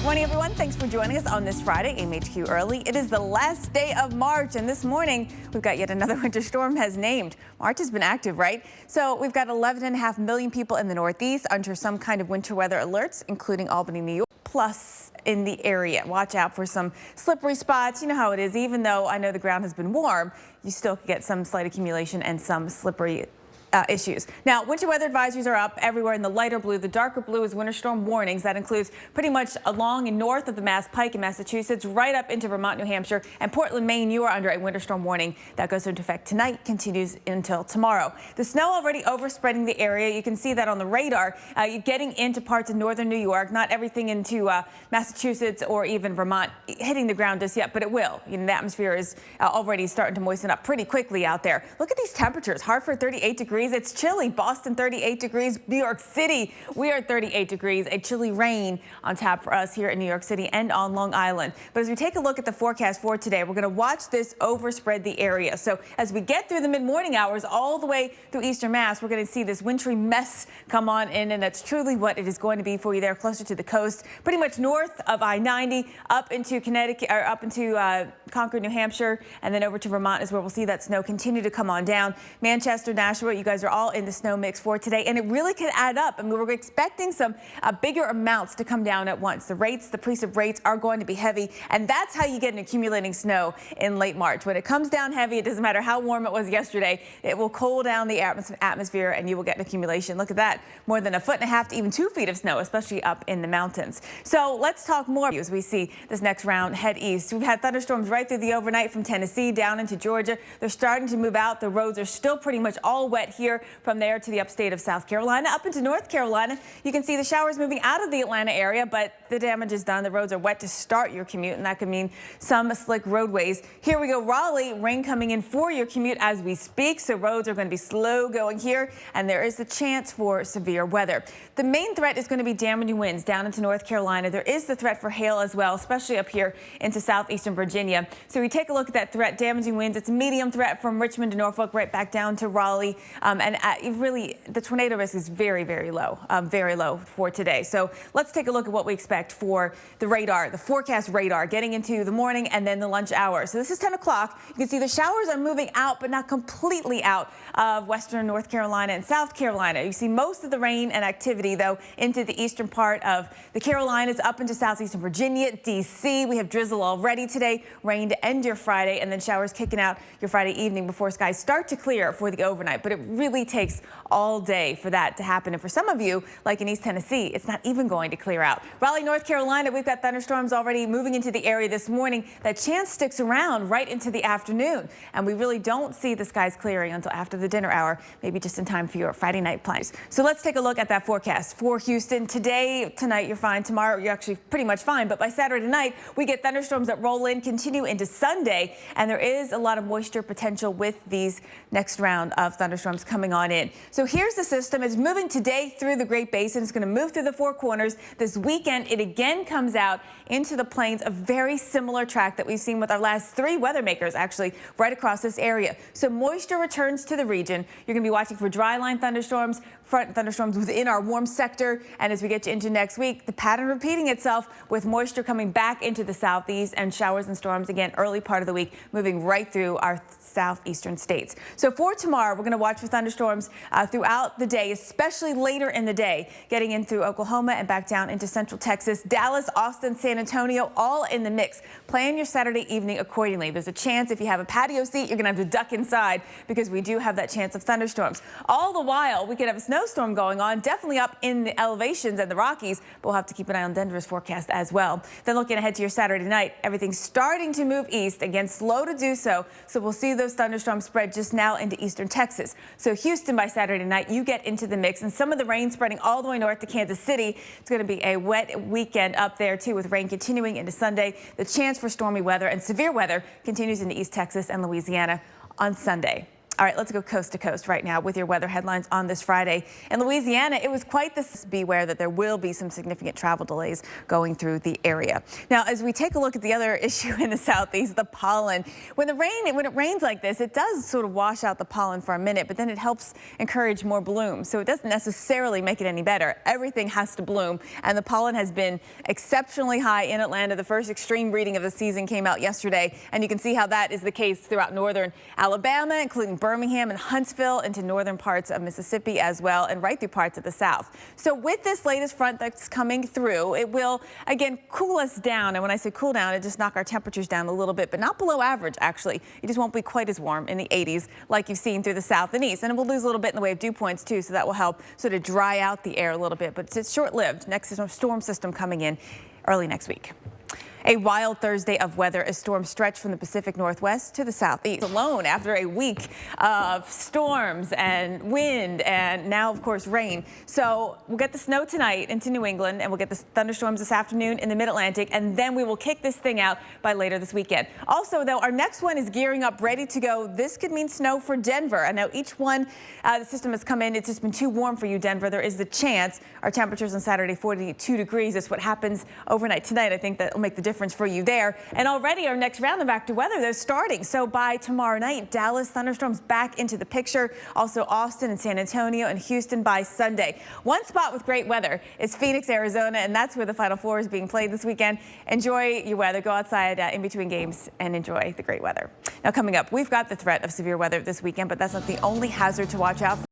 Morning, everyone. Thanks for joining us on this Friday, AMHQ Early. It is the last day of March, and this morning we've got yet another winter storm has named. March has been active, right? So we've got 11.5 million people in the Northeast under some kind of winter weather alerts, including Albany, New York, plus in the area. Watch out for some slippery spots. You know how it is. Even though I know the ground has been warm, you still get some slight accumulation and some slippery issues. Now, winter weather advisories are up everywhere in the lighter blue. The darker blue is winter storm warnings. That includes pretty much along and north of the Mass Pike in Massachusetts, right up into Vermont, New Hampshire, and Portland, Maine. You are under a winter storm warning that goes into effect tonight, continues until tomorrow. The snow already overspreading the area. You can see that on the radar. You're getting into parts of northern New York, not everything into Massachusetts or even Vermont hitting the ground just yet, but it will. You know, the atmosphere is already starting to moisten up pretty quickly out there. Look at these temperatures. Hartford, 38 degrees. It's chilly. Boston, 38 degrees. New York City, we are 38 degrees. A chilly rain on tap for us here in New York City and on Long Island. But as we take a look at the forecast for today, we're going to watch this overspread the area. So as we get through the mid-morning hours all the way through Eastern Mass, we're going to see this wintry mess come on in, and that's truly what it is going to be for you there closer to the coast, pretty much north of I-90 up into Connecticut, or up into Concord, New Hampshire, and then over to Vermont is where we'll see that snow continue to come on down. Manchester, Nashua, you guys are all in the snow mix for today, and it really could add up. I mean, we're expecting some bigger amounts to come down at once. The precip rates are going to be heavy, and that's how you get an accumulating snow in late March. When it comes down heavy, it doesn't matter how warm it was yesterday, it will cool down the atmosphere, and you will get an accumulation. Look at that, more than 1.5 feet to even 2 feet of snow, especially up in the mountains. So let's talk more as we see this next round head east. We've had thunderstorms right through the overnight from Tennessee down into Georgia. They're starting to move out. The roads are still pretty much all wet here. From there to the upstate of South Carolina, up into North Carolina, you can see the showers moving out of the Atlanta area, but the damage is done. The roads are wet to start your commute, and that could mean some slick roadways. Here we go, Raleigh, rain coming in for your commute as we speak, so roads are going to be slow going here, and there is a chance for severe weather. The main threat is going to be damaging winds down into North Carolina. There is the threat for hail as well, especially up here into southeastern Virginia. So we take a look at that threat, damaging winds. It's a medium threat from Richmond to Norfolk, right back down to Raleigh, and really, the tornado risk is very, very low for today. So let's take a look at what we expect for the radar, the forecast radar, getting into the morning and then the lunch hour. So this is 10 o'clock. You can see the showers are moving out, but not completely out of western North Carolina and South Carolina. You see most of the rain and activity, though, into the eastern part of the Carolinas, up into southeastern Virginia, D.C. We have drizzle already today, rain to end your Friday, and then showers kicking out your Friday evening before skies start to clear for the overnight. But it really takes all day for that to happen. And for some of you, like in East Tennessee, it's not even going to clear out. Raleigh, North Carolina, we've got thunderstorms already moving into the area this morning. That chance sticks around right into the afternoon. And we really don't see the skies clearing until after the dinner hour, maybe just in time for your Friday night plans. So let's take a look at that forecast for Houston. Today, tonight, you're fine. Tomorrow, you're actually pretty much fine. But by Saturday night, we get thunderstorms that roll in, continue into Sunday. And there is a lot of moisture potential with these next round of thunderstorms coming on in. So here's the system. It's moving today through the Great Basin. It's going to move through the Four Corners. This weekend, it again comes out into the plains, a very similar track that we've seen with our last three weather makers, actually, right across this area. So moisture returns to the region. You're going to be watching for dry line thunderstorms, front thunderstorms within our warm sector. And as we get into next week, the pattern repeating itself with moisture coming back into the southeast and showers and storms again early part of the week, moving right through our southeastern states. So for tomorrow, we're going to watch for thunderstorms throughout the day, especially later in the day, getting in through Oklahoma and back down into central Texas, Dallas, Austin, San Antonio, all in the mix. Plan your Saturday evening accordingly. There's a chance if you have a patio seat, you're going to have to duck inside because we do have that chance of thunderstorms. All the while, we could have a snowstorm going on, definitely up in the elevations and the Rockies, but we'll have to keep an eye on Denver's forecast as well. Then looking ahead to your Saturday night, everything's starting to move east, again, slow to do so. So we'll see those thunderstorms spread just now into eastern Texas. So Houston by Saturday night, you get into the mix, and some of the rain spreading all the way north to Kansas City. It's going to be a wet weekend up there too, with rain continuing into Sunday. The chance for stormy weather and severe weather continues into East Texas and Louisiana on Sunday. All right, let's go coast to coast right now with your weather headlines on this Friday. In Louisiana, it was quite this. Beware that there will be some significant travel delays going through the area. Now, as we take a look at the other issue in the southeast, the pollen. When it rains like this, it does sort of wash out the pollen for a minute, but then it helps encourage more bloom. So it doesn't necessarily make it any better. Everything has to bloom, and the pollen has been exceptionally high in Atlanta. The first extreme reading of the season came out yesterday, and you can see how that is the case throughout northern Alabama, including Birmingham and Huntsville, into northern parts of Mississippi as well, and right through parts of the South. So with this latest front that's coming through, it will again cool us down. And when I say cool down, it just knock our temperatures down a little bit, but not below average, actually. It just won't be quite as warm in the 80s like you've seen through the south and east. And it will lose a little bit in the way of dew points too, so that will help sort of dry out the air a little bit. But it's short-lived. Next is a storm system coming in early next week. A wild Thursday of weather as storms stretch from the Pacific Northwest to the southeast. Alone after a week of storms and wind and now, of course, rain. So we'll get the snow tonight into New England, and we'll get the thunderstorms this afternoon in the mid-Atlantic, and then we will kick this thing out by later this weekend. Also, though, our next one is gearing up, ready to go. This could mean snow for Denver. I know each one, the system has come in. It's just been too warm for you, Denver. There is the chance. Our temperatures on Saturday, 42 degrees. That's what happens overnight tonight. I think that will make the difference for you there. And already our next round of active weather, they're starting. So by tomorrow night, Dallas thunderstorms back into the picture. Also Austin and San Antonio and Houston by Sunday. One spot with great weather is Phoenix, Arizona, and that's where the Final Four is being played this weekend. Enjoy your weather. Go outside in between games and enjoy the great weather. Now coming up, we've got the threat of severe weather this weekend, but that's not the only hazard to watch out for.